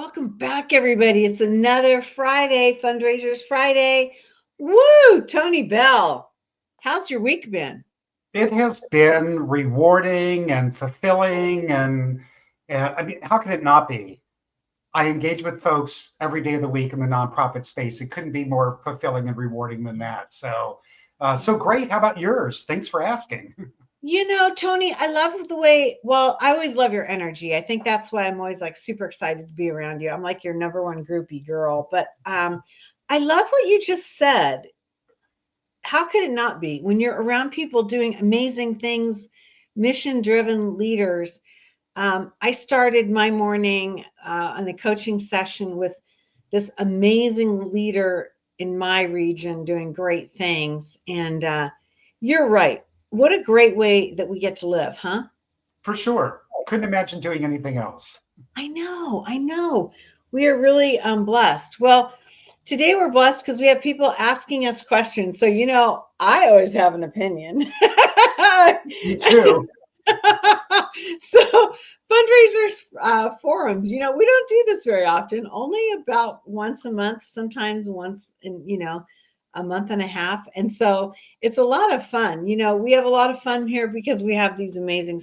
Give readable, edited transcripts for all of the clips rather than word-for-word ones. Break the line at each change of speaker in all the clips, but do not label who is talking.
Welcome back, everybody. It's another Friday, Fundraisers Friday. Woo! Tony Beall, how's your week been?
It has been rewarding and fulfilling, and I mean, how can it not be? I engage with folks every day of the week in the nonprofit space. It couldn't be more fulfilling and rewarding than that. So great. How about yours? Thanks for asking.
Tony, I love the way, well, I always love your energy. I think that's why I'm always like super excited to be around you. I'm like your number one groupie girl. But I love what you just said. How could it not be when you're around people doing amazing things, mission driven leaders? I started my morning on a coaching session with this amazing leader in my region doing great things. And you're right. What a great way that we get to live, huh?
For sure. Couldn't imagine doing anything else.
I know. I know. We are really blessed. Well, today we're blessed because we have people asking us questions. So, I always have an opinion.
Me too.
So fundraisers forums, we don't do this very often, only about once a month, sometimes once in a month and a half. And so it's a lot of fun. We have a lot of fun here because we have these amazing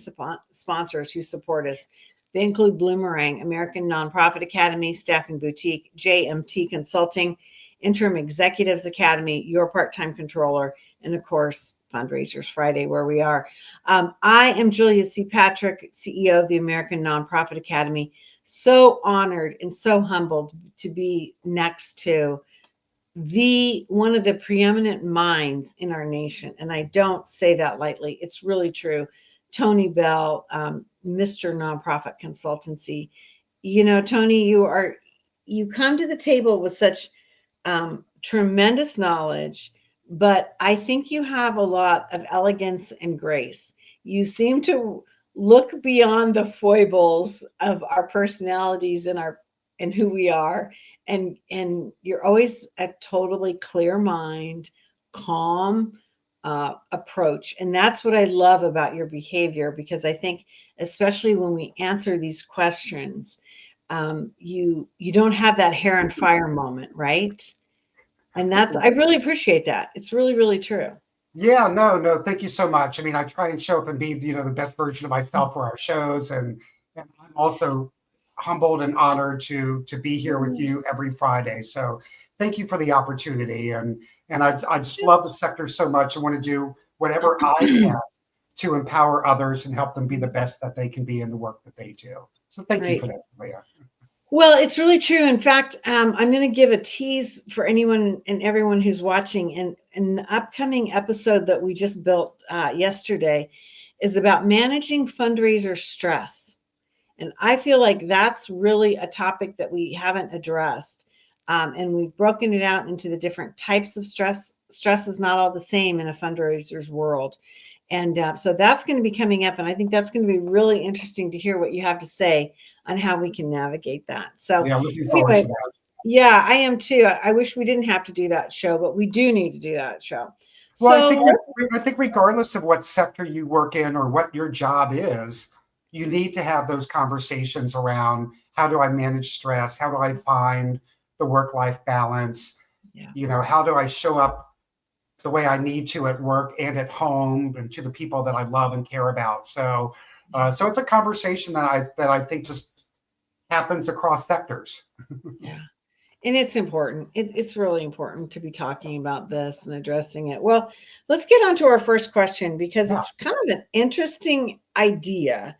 sponsors who support us. They include Bloomerang, American Nonprofit Academy, Staffing Boutique, JMT Consulting, Interim Executives Academy, Your Part-Time Controller, and of course Fundraisers Friday, where we are. I am Julia C. Patrick, CEO of the American Nonprofit Academy. So honored and so humbled to be next to the one of the preeminent minds in our nation. And I don't say that lightly. It's really true. Tony Beall, Mr. Nonprofit Consultancy. Tony, you come to the table with such tremendous knowledge, but I think you have a lot of elegance and grace. You seem to look beyond the foibles of our personalities and who we are, and you're always a totally clear mind, calm approach, and that's what I love about your behavior, because I think especially when we answer these questions, you don't have that hair and fire moment, right? And I really appreciate that. It's really, really true.
Yeah, no, thank you so much. I mean, I try and show up and be, the best version of myself for our shows, and I'm also humbled and honored to be here with you every Friday. So thank you for the opportunity, and I just love the sector so much. I want to do whatever I can to empower others and help them be the best that they can be in the work that they do. So thank you
Right.
for that, Leah.
Well, it's really true. In fact, I'm going to give a tease for anyone and everyone who's watching. And an upcoming episode that we just built yesterday is about managing fundraiser stress. And I feel like that's really a topic that we haven't addressed. And we've broken it out into the different types of stress. Stress is not all the same in a fundraiser's world. And so that's going to be coming up. And I think that's going to be really interesting to hear what you have to say on how we can navigate that. So,
Yeah, looking forward to
anyway,
that.
yeah, I am too. I wish we didn't have to do that show, but we do need to do that show.
Well,
So,
I think regardless of what sector you work in or what your job is, you need to have those conversations around how do I manage stress? How do I find the work-life balance?
yeah,
How do I show up the way I need to at work and at home and to the people that I love and care about? So it's a conversation that I think just happens across sectors.
yeah. And it's important. It's really important to be talking about this and addressing it. Well, let's get on to our first question because
Yeah.
it's kind of an interesting idea.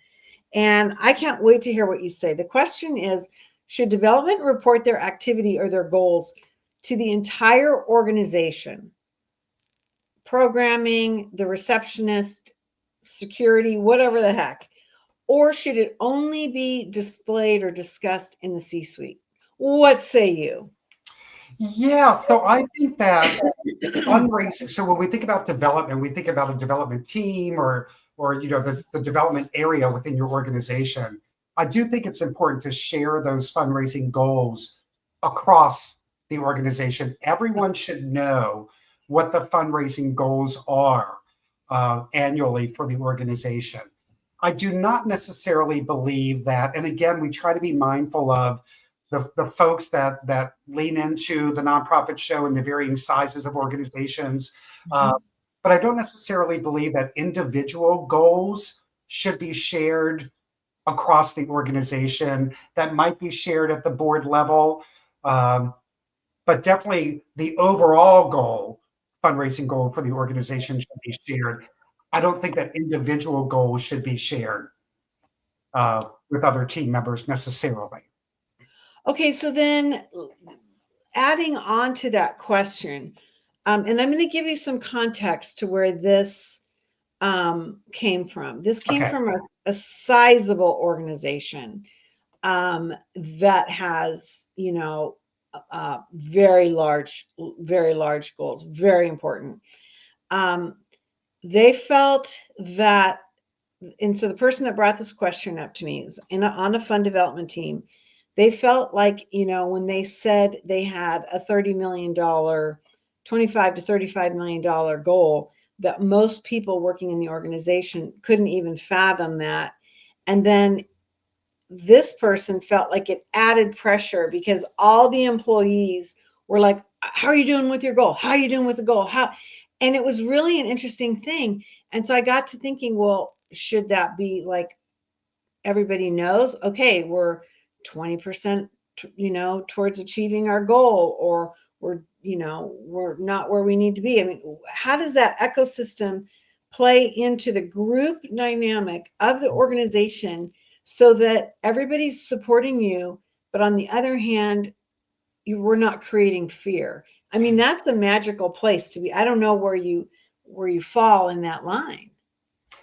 And I can't wait to hear what you say. The question is, should development report their activity or their goals to the entire organization? Programming, the receptionist, security, whatever the heck? Or should it only be displayed or discussed in the C suite? What say you?
Yeah, so I think that fundraising. So when we think about development, we think about a development team or the development area within your organization. I do think it's important to share those fundraising goals across the organization. Everyone should know what the fundraising goals are annually for the organization. I do not necessarily believe that, and again, we try to be mindful of the folks that lean into the nonprofit show and the varying sizes of organizations.
Mhm.
But I don't necessarily believe that individual goals should be shared across the organization. That might be shared at the board level, but definitely the overall goal, fundraising goal for the organization should be shared. I don't think that individual goals should be shared with other team members necessarily.
Okay, so then adding on to that question, and I'm going to give you some context to where this came from. This came
Okay.
from a sizable organization that has, very large goals, very important. Um, they felt that, and so the person that brought this question up to me was on a fund development team. They felt like, when they said they had a $30 million, 25 to $35 million goal, that most people working in the organization couldn't even fathom that. And then this person felt like it added pressure because all the employees were like, how are you doing with your goal? How are you doing with the goal? And it was really an interesting thing. And so I got to thinking, well, should that be like everybody knows, okay, we're 20%, towards achieving our goal, or we're not where we need to be. I mean, how does that ecosystem play into the group dynamic of the organization so that everybody's supporting you, but on the other hand, we're not creating fear? I mean, that's a magical place to be. I don't know where you fall in that line.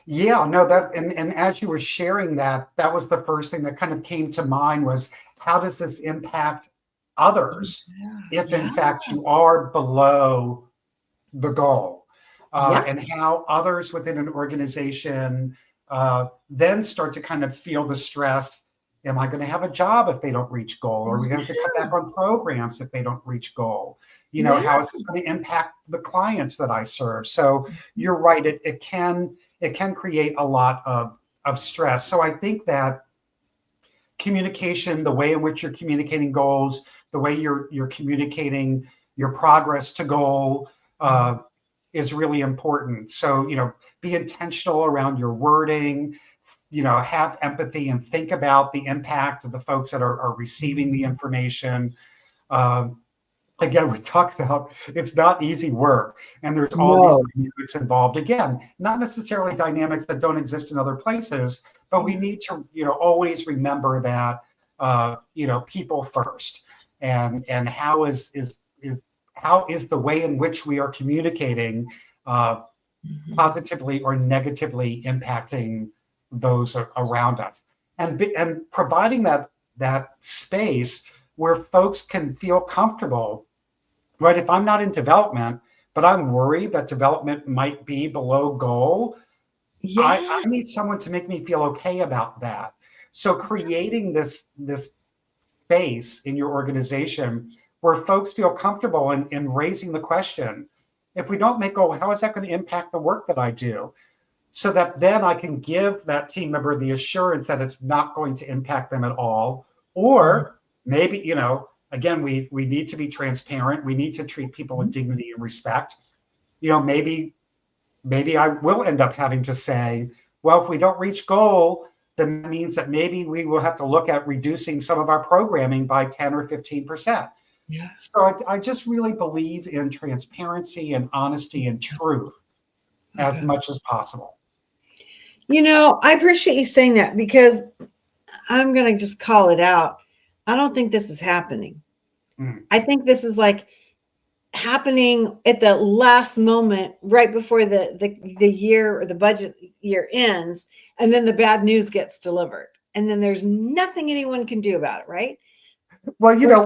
Yeah, no, that and as you were sharing that, that was the first thing that kind of came to mind was how does this impact others if in
Yeah.
fact you are below the goal,
Yeah.
and how others within an organization then start to kind of feel the stress. Am I going to have a job if they don't reach goal? Or are we going to have to cut back on programs if they don't reach goal?
Yeah.
How is this going to impact the clients that I serve? So you're right. It can create a lot of stress. So I think that communication, the way in which you're communicating goals, the way you're communicating your progress to goal, is really important. So, be intentional around your wording, have empathy and think about the impact of the folks that are receiving the information. Um, Again, we talked about it's not easy work, and there's all these
No.
dynamics involved. Again, not necessarily dynamics that don't exist in other places, but we need to, always remember that, people first, and how is the way in which we are communicating positively or negatively impacting those around us, and providing that space where folks can feel comfortable. Right. If I'm not in development, but I'm worried that development might be below goal, I
Yeah.
need someone to make me feel okay about that. So creating this space in your organization where folks feel comfortable in raising the question, if we don't make goal, how is that going to impact the work that I do? So that then I can give that team member the assurance that it's not going to impact them at all. Or maybe, again, we need to be transparent. We need to treat people with dignity and respect. Maybe I will end up having to say, well, if we don't reach goal, then that means that maybe we will have to look at reducing some of our programming by 10 or 15%.
Yeah.
So I just really believe in transparency and honesty and truth as
Okay.
much as possible.
I appreciate you saying that because I'm going to just call it out. I don't think this is happening.
Mm.
I think this is like happening at the last moment, right before the year or the budget year ends, and then the bad news gets delivered, and then there's nothing anyone can do about it, right?
Well,
Versus,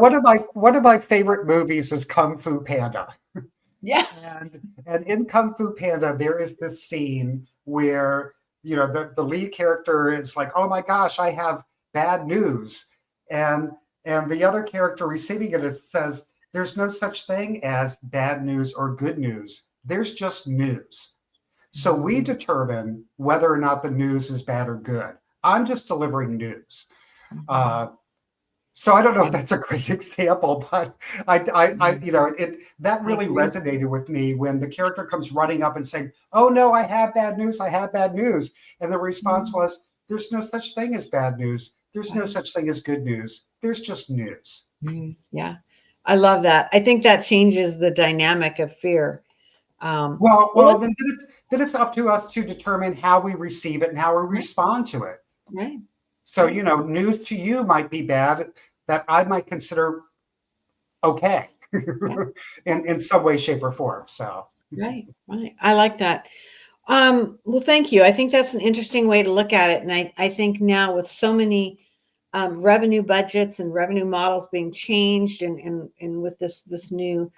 one of my favorite movies is Kung Fu Panda.
yeah,
And in Kung Fu Panda, there is this scene where, the lead character is like, oh my gosh, I have bad news. And the other character receiving it says, there's no such thing as bad news or good news. There's just news. So we determine whether or not the news is bad or good. I'm just delivering news. Uh, So I don't know if that's a great example, but you know, that
I
really
agree.
resonated with me when the character comes running up and saying, "Oh no, I have bad news! I have bad news!" And the response
Mhm.
was, "There's no such thing as bad news. There's no
Right.
such thing as good news. There's just news."
Yeah. I love that. I think that changes the dynamic of fear. Well,
Well, then it's up to us to determine how we receive it and how we
right,
respond to it.
right,
So,
right,
you know, news to you might be bad that I might consider okay
yeah, yeah,
in some way, shape, or form. So,
right, right. I like that. Well, thank you. I think that's an interesting way to look at it. And I think now with so many revenue budgets and revenue models being changed and with this new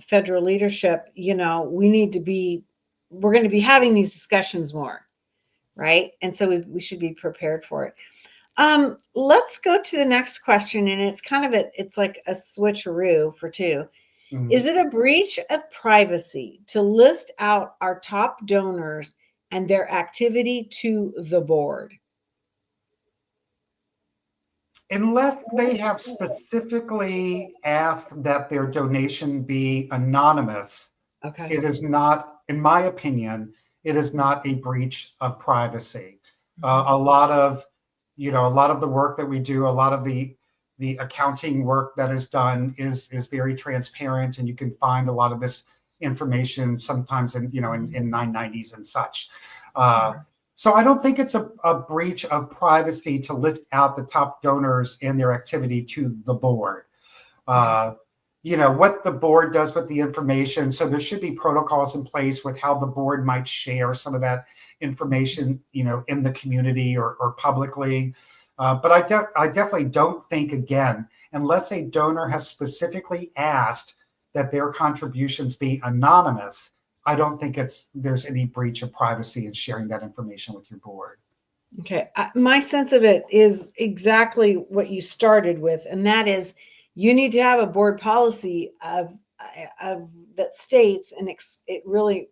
federal leadership, we need to we're going to be having these discussions more, right? And so we should be prepared for it. Let's go to the next question, and it's it's like a switcheroo for two.
mm.
Is it a breach of privacy to list out our top donors and their activity to the board?
Unless they have specifically asked that their donation be anonymous,
Okay.
it is not, in my opinion, it is not a breach of privacy.
Mhm.
A lot of, you know, a lot of the work that we do, a lot of the accounting work that is done is very transparent, and you can find a lot of this information sometimes in, you know, in 990s and such. Uh,
Sure.
so I don't think it's a breach of privacy to list out the top donors and their activity to the board.
Okay.
Uh, you know, what the board does with the information. So there should be protocols in place with how the board might share some of that information, you know, in the community or publicly. But I definitely don't think, again, unless a donor has specifically asked that their contributions be anonymous, I don't think there's any breach of privacy in sharing that information with your board.
Okay. My sense of it is exactly what you started with, and that is you need to have a board policy of that states and it really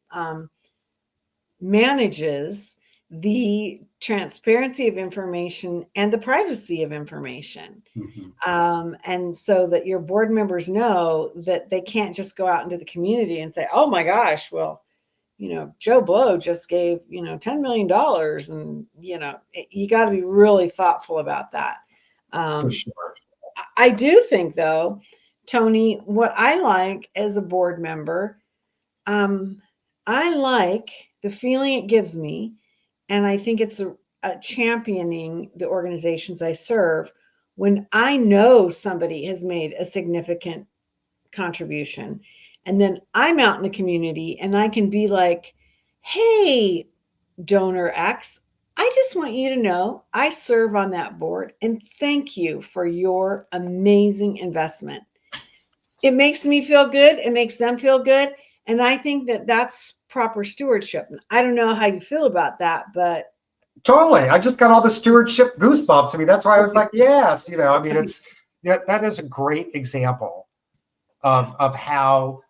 manages the transparency of information and the privacy of information.
Mhm.
And so that your board members know that they can't just go out into the community and say, oh my gosh, well, Joe Blow just gave, $10 million. And, you got to be really thoughtful about that.
For
Um,
sure.
I do think, though, Tony, what I like as a board member, um, I like the feeling it gives me, and I think it's a championing the organizations I serve when I know somebody has made a significant contribution. And then I'm out in the community and I can be like, hey, donor X, I just want you to know I serve on that board and thank you for your amazing investment. It makes me feel good. It makes them feel good. And I think that that's proper stewardship. I don't know how you feel about that, but
Totally. I just got all the stewardship goosebumps. I mean, that's why I was
right,
like, yes, you know, I mean,
right,
it's that is a great example of how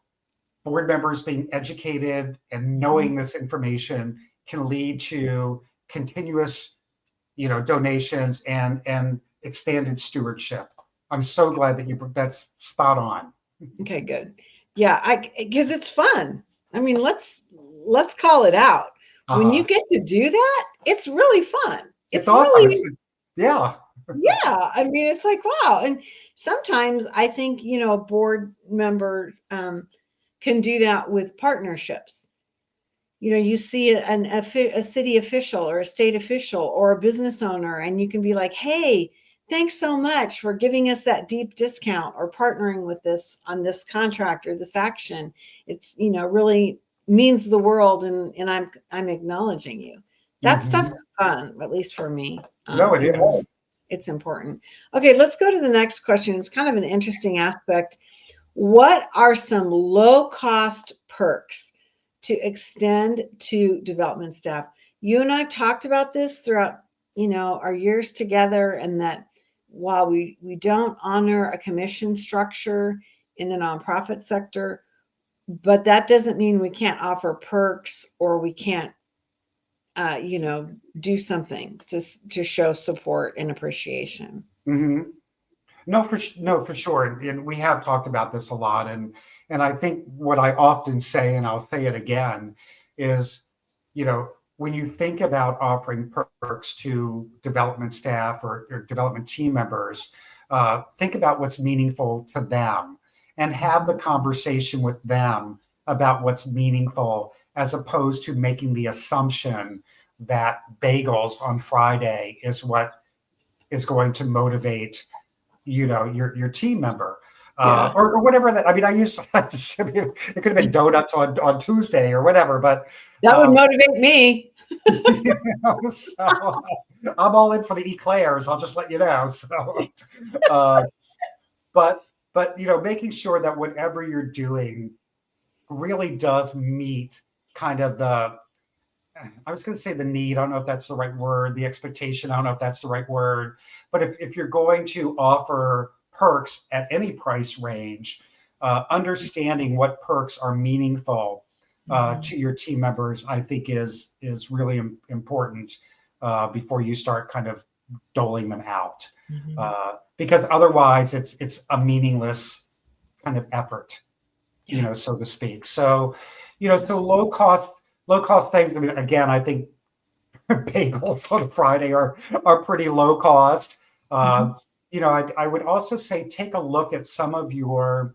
board members being educated and
mhm,
knowing this information can lead to continuous, you know, donations and expanded stewardship. I'm so glad that that's spot on.
okay, good. Yeah, I because it's fun. I mean, let's call it out. When you
Uh-huh.
get to do that, it's really fun.
It's
It's
awesome.
really,
Yeah.
yeah. I mean, it's like wow. And sometimes I think a board member can do that with partnerships. You see a city official or a state official or a business owner, and you can be like, hey, thanks so much for giving us that deep discount or partnering with this on this contract or this action. It's, really means the world, and I'm acknowledging you. That stuff's
Hmm.
fun, at least for me.
No, it is.
It's important. Okay, let's go to the next question. It's kind of an interesting aspect. What are some low cost perks to extend to development staff? You and I talked about this throughout, our years together, and that while we don't honor a commission structure in the nonprofit sector, but that doesn't mean we can't offer perks or we can't, you know, do something to show support and appreciation.
Hmm. No, for sure. And we have talked about this a lot. And I think what I often say, and I'll say it again, is, when you think about offering perks to development staff or development team members, think about what's meaningful to them and have the conversation with them about what's meaningful, as opposed to making the assumption that bagels on Friday is what is going to motivate your team member,
Yeah.
or whatever that. I mean, I used to have to say, it could have been donuts on Tuesday or whatever, but
That would
um,
motivate me.
so I'm all in for the eclairs. I'll just let you know. So, uh, but making sure that whatever you're doing really does meet kind of I was going to say the need. I don't know if that's the right word. The expectation. I don't know if that's the right word. But if you're going to offer perks at any price range, understanding what perks are meaningful to your team members, I think is really important before you start kind of doling them out, because otherwise it's a meaningless kind of effort, so to speak. So, so low cost things. I mean, again, I think bagels on a Friday are pretty low cost.
Mhm.
Um, I would also say take a look at some of your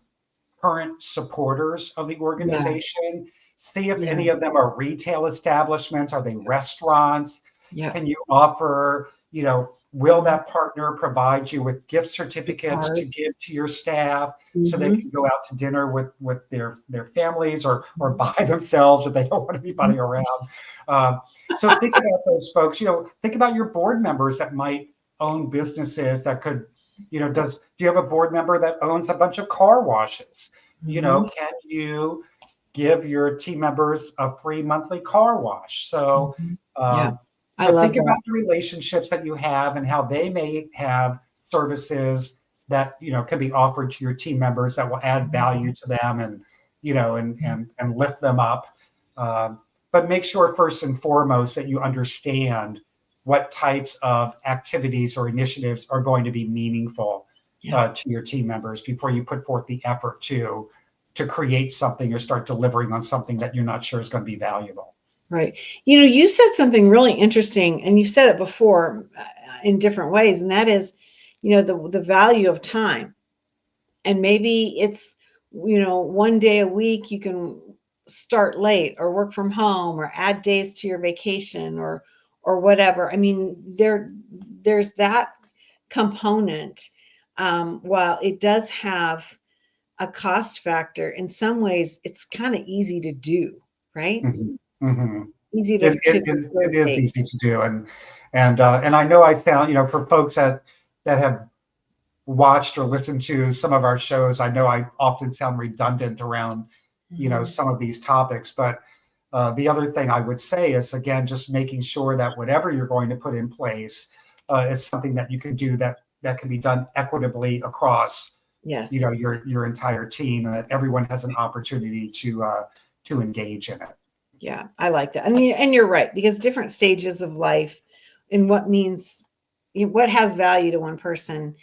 current supporters of the
Yeah.
organization. See if
Yeah.
any of them are retail establishments. Are they restaurants?
Yeah.
Can you offer, will that partner provide you with gift
Gift
certificates to
cards.
give to your staff so they
Mhm.
can go out to dinner with their families, or by themselves if they don't want anybody around? Um, so think about those folks. Think about your board members that might own businesses that could, do you have a board member that owns a bunch of car washes?
Mhm.
Can you give your team members a free monthly car wash? So,
Mhm. Yeah.
um,
I
so
love
think
that.
about the relationships that you have and how they may have services that can be offered to your team members that will add value to them, and and lift them up. But make sure first and foremost that you understand what types of activities or initiatives are going to be meaningful
Yeah.
to your team members before you put forth the effort to create something or start delivering on something that you're not sure is going to be valuable.
Right. You said something really interesting, and you've said it before in different ways, and that is, the value of time. And maybe it's, one day a week you can start late or work from home or add days to your vacation or whatever. I mean, there's that component. While it does have a cost factor, in some ways it's kind of easy to do, right?
Mhm, mhm.
Easy
It,
to
it is it is
facilitate.
easy to do, and I know I found, for folks that have watched or listened to some of our shows, I know I often sound redundant around
Mhm.
some of these topics, but the other thing I would say is, again, just making sure that whatever you're going to put in place is something that you can do that can be done equitably across
Yes.
your entire team, and that everyone has an opportunity to engage in it.
Yeah, I like that. And you're right, because different stages of life and what means, what has value to one person,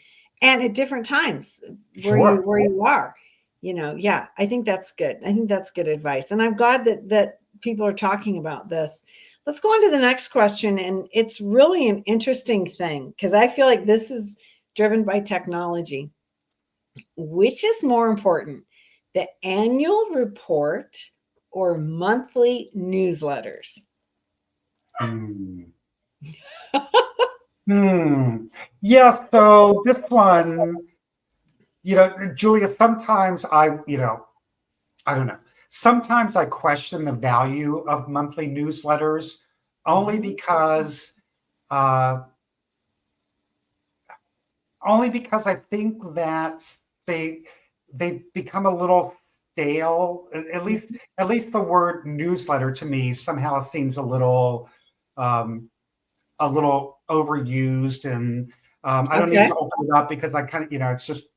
and at different times
Sure.
where you are, yeah, I think that's good. I think that's good advice. And I'm glad that people are talking about this. Let's go on to the next question. And it's really an interesting thing because I feel like this is driven by technology. Which is more important, the annual report or monthly newsletters?
Hmm. Hmm. Yeah. So this one, Julia, sometimes I don't know. Sometimes I question the value of monthly newsletters, only
Mhm.
because uh, only because I think that they they become a little stale. At least the word newsletter to me somehow seems um, a little overused, and I don't need
Okay.
to open it up because I kind of it's just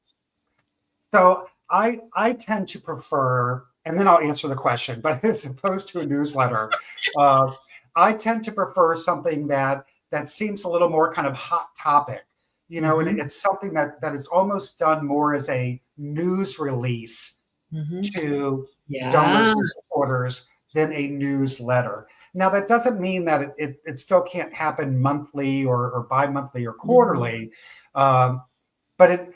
so I tend to prefer, and then I'll answer the question. But as opposed to a newsletter, uh, I tend to prefer something that seems a little more kind of hot topic. and
Mm-hmm.
it's something that is almost done more as a news release
Mm-hmm.
to
Yeah.
donors and supporters than a newsletter. Now, that doesn't mean that it still can't happen monthly or bi-monthly or
Mm-hmm.
quarterly, um, but it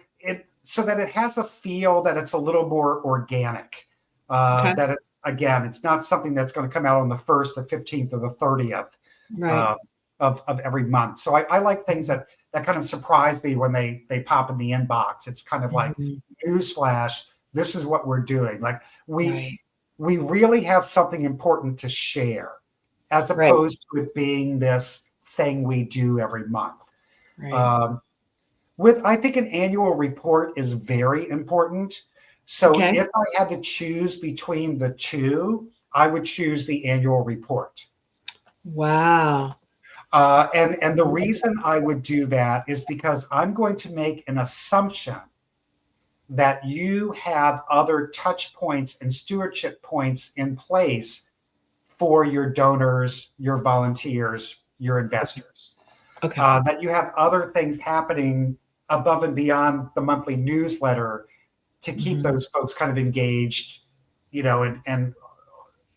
so that it has a feel that it's a little more organic.
Okay.
That it's again, it's not something that's going to come out on the 1st, the 15th, or the 30th
Right.
uh, of every month. So I like things that kind of surprise me when they pop in the inbox. It's kind of like
Mm-hmm.
newsflash. This is what we're doing. Like we
Right.
we really have something important to share, as
Right.
opposed to it being this thing we do every month.
Right.
Um, with I think an annual report is very important. So
Okay.
if I had to choose between the two, I would choose the annual report.
Wow.
And the reason I would do that is because I'm going to make an assumption that you have other touch points and stewardship points in place for your donors, your volunteers, your investors.
Okay.
That you have other things happening above and beyond the monthly newsletter to keep
Mm-hmm.
those folks kind of engaged, and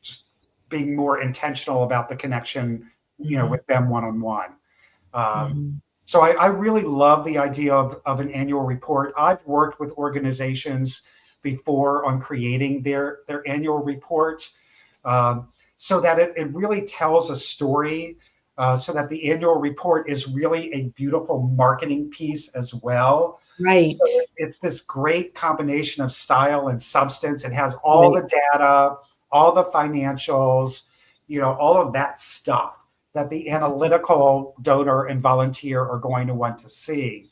just being more intentional about the connection,
Mm-hmm.
with them one on one. Um,
Mm-hmm.
so I really love the idea of an annual report. I've worked with organizations before on creating their annual report, so that it really tells a story, so that the annual report is really a beautiful marketing piece as well. So
Right.
it's this great combination of style and substance. It has all
Right.
the data, all the financials, all of that stuff that the analytical donor and volunteer are going to want to see.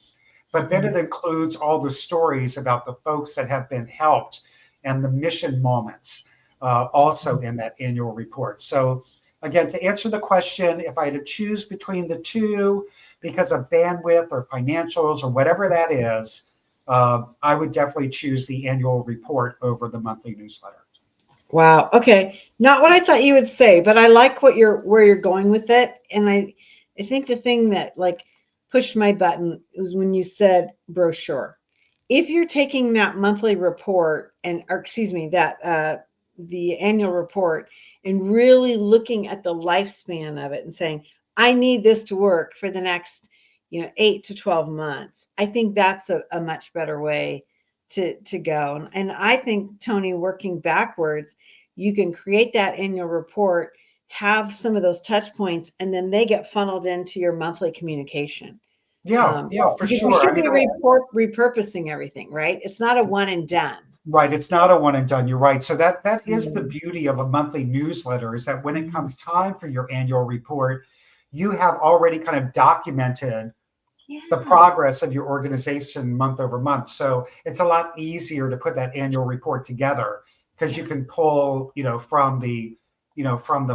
But then
Mm-hmm.
it includes all the stories about the folks that have been helped and the mission moments, also in that annual report. So, again, to answer the question, if I had to choose between the two because of bandwidth or financials or whatever that is, I would definitely choose the annual report over the monthly newsletter.
Wow. Okay. Not what I thought you would say, but I like where you're going with it. And I think the thing that like pushed my button was when you said brochure. If you're taking that monthly report or excuse me, that the annual report and really looking at the lifespan of it and saying, I need this to work for the next, 8 to 12 months. I think that's a much better way to go. And I think, Tony, working backwards, you can create that annual report, have some of those touch points, and then they get funneled into your monthly communication.
Yeah, yeah, for
Because you
sure. I
should
mean,
be repurposing everything, right? It's not a one and done.
right. It's not a one and done. You're right. So that is the
Mm,
beauty of a monthly newsletter, is that when it
mm.
comes time for your annual report, you have already kind of documented the
Yeah,
progress of your organization month over month. So it's a lot easier to put that annual report together because you
yeah,
can pull, from the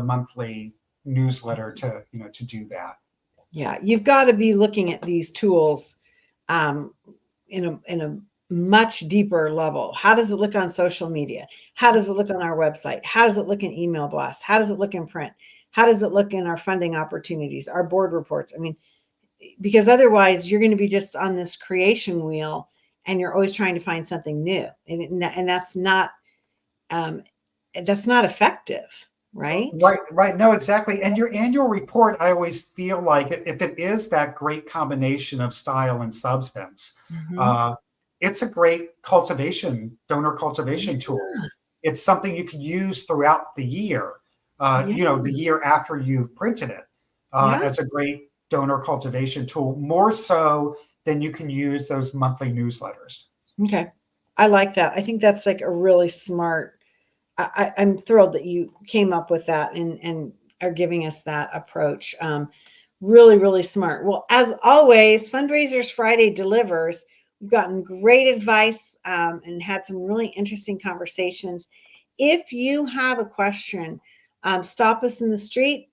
monthly newsletter to do that.
yeah. You've got to be looking at these tools um, in a much deeper level. How does it look on social media? How does it look on our website? How does it look in email blasts? How does it look in print? How does it look in our funding opportunities, our board reports? I mean, because otherwise you're going to be just on this creation wheel and you're always trying to find something new. And um, that's not effective, right?
Right, right. No, exactly. And your annual report, I always feel like if it is that great combination of style and substance,
Mm-hmm.
uh, it's a great donor cultivation tool. It's something you can use throughout the year,
Yeah.
the year after you've printed it,
Yeah.
as a great donor cultivation tool, more so than you can use those monthly newsletters.
Okay. I like that. I think that's like a really smart. I'm thrilled that you came up with that and are giving us that approach. Really, really smart. Well, as always, Fundraisers Friday delivers. We've gotten great advice and had some really interesting conversations. If you have a question, stop us in the street,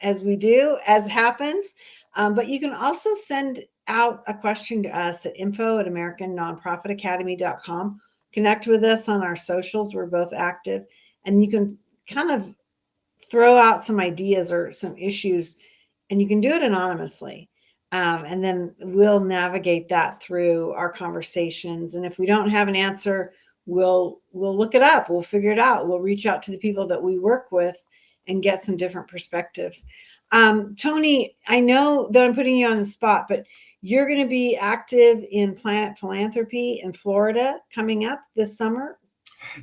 as we do, as happens. But you can also send out a question to us at info@americannonprofitacademy.com. Connect with us on our socials. We're both active. And you can kind of throw out some ideas or some issues, and you can do it anonymously. And then we'll navigate that through our conversations. And if we don't have an answer, we'll look it up. We'll figure it out. We'll reach out to the people that we work with and get some different perspectives. Tony, I know that I'm putting you on the spot, but you're going to be active in Planet Philanthropy in Florida coming up this summer.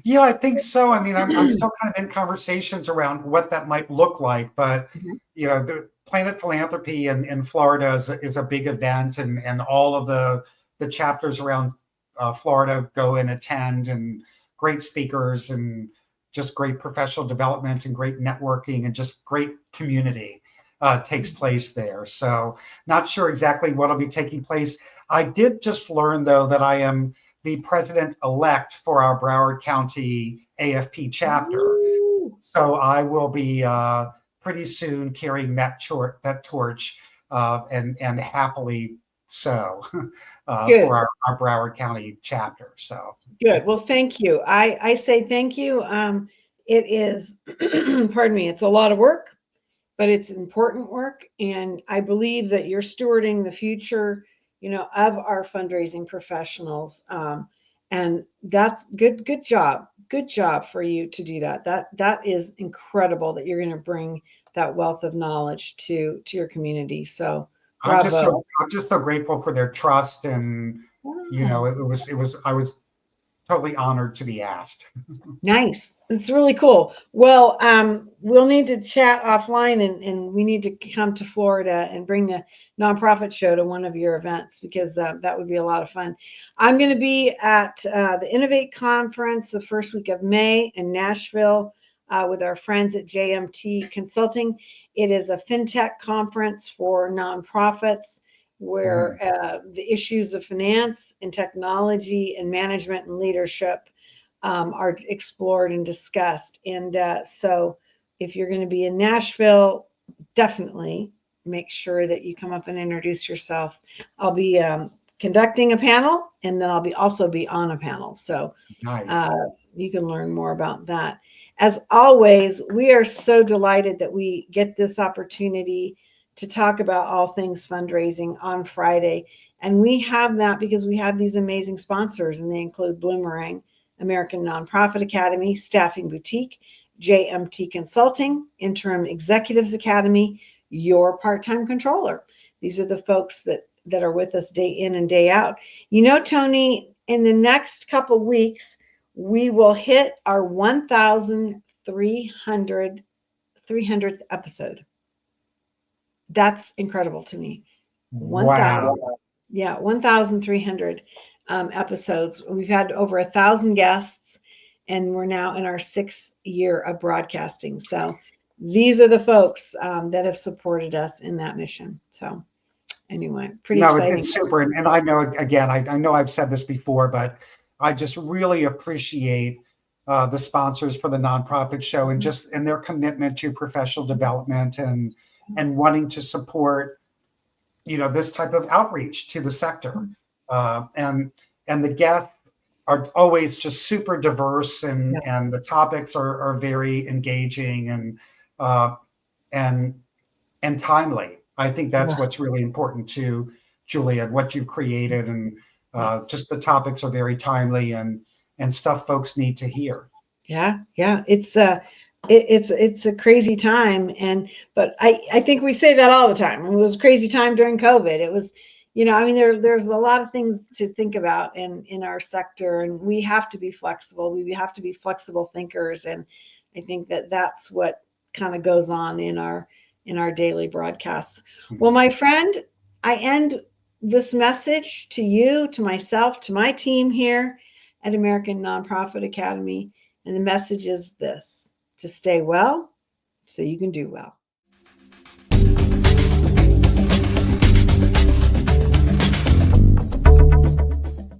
Yeah, I think so. I mean, I'm still kind of in conversations around what that might look like, but the Planet Philanthropy in Florida is a big event, and all of the chapters around Florida go and attend, and great speakers, and just great professional development, and great networking, and just great community takes place there. So, not sure exactly what will be taking place. I did just learn, though, that I am the president-elect for our Broward County AFP chapter.
Ooh.
So I will be pretty soon carrying that torch, and happily so,
Good.
for our Broward County chapter. So
Good. Well, thank you. I say thank you. It is, pardon me, it's a lot of work, but it's important work. And I believe that you're stewarding the future, of our fundraising professionals. And that's good. Good job. Good job for you to do that. That is incredible that you're going to bring that wealth of knowledge to your community. So bravo.
I'm just so grateful for their trust, and
Wow.
I was totally honored to be asked.
Nice. It's really cool. Well, we'll need to chat offline, and we need to come to Florida and bring the nonprofit show to one of your events, because that would be a lot of fun. I'm going to be at the Innovate Conference the first week of May in Nashville with our friends at JMT Consulting. It is a fintech conference for nonprofits where the issues of finance and technology and management and leadership are explored and discussed. And so if you're going to be in Nashville, definitely make sure that you come up and introduce yourself. I'll be conducting a panel, and then I'll also be on a panel. So
Nice.
you can learn more about that. As always, we are so delighted that we get this opportunity to talk about all things fundraising on Friday. And we have that because we have these amazing sponsors, and they include Bloomerang, American Nonprofit Academy, Staffing Boutique, JMT Consulting, Interim Executives Academy, your part-time controller. These are the folks that are with us day in and day out. Tony, in the next couple weeks, we will hit our 1,300th episode. That's incredible to me. 1,000.
Wow.
Yeah, 1,300 episodes. We've had over 1,000 guests, and we're now in our 6th year of broadcasting. So these are the folks that have supported us in that mission. So anyway, pretty
No,
exciting.
it's super. And I know, again, I know I've said this before, but I just really appreciate the sponsors for the nonprofit show, and their commitment to professional development, and wanting to support, this type of outreach to the sector. And the guests are always just super diverse, and the topics are very engaging, and timely. I think that's what's really important to Julia, what you've created, and just the topics are very timely, and stuff folks need to hear.
Yeah. It's a crazy time, but I think we say that all the time. It was a crazy time during COVID. It was, there's a lot of things to think about in our sector, and we have to be flexible. We have to be flexible thinkers, and I think that that's what kind of goes on in our daily broadcasts. Well, my friend, I end this message to you, to myself, to my team here at American Nonprofit Academy. And the message is this: to stay well so you can do well.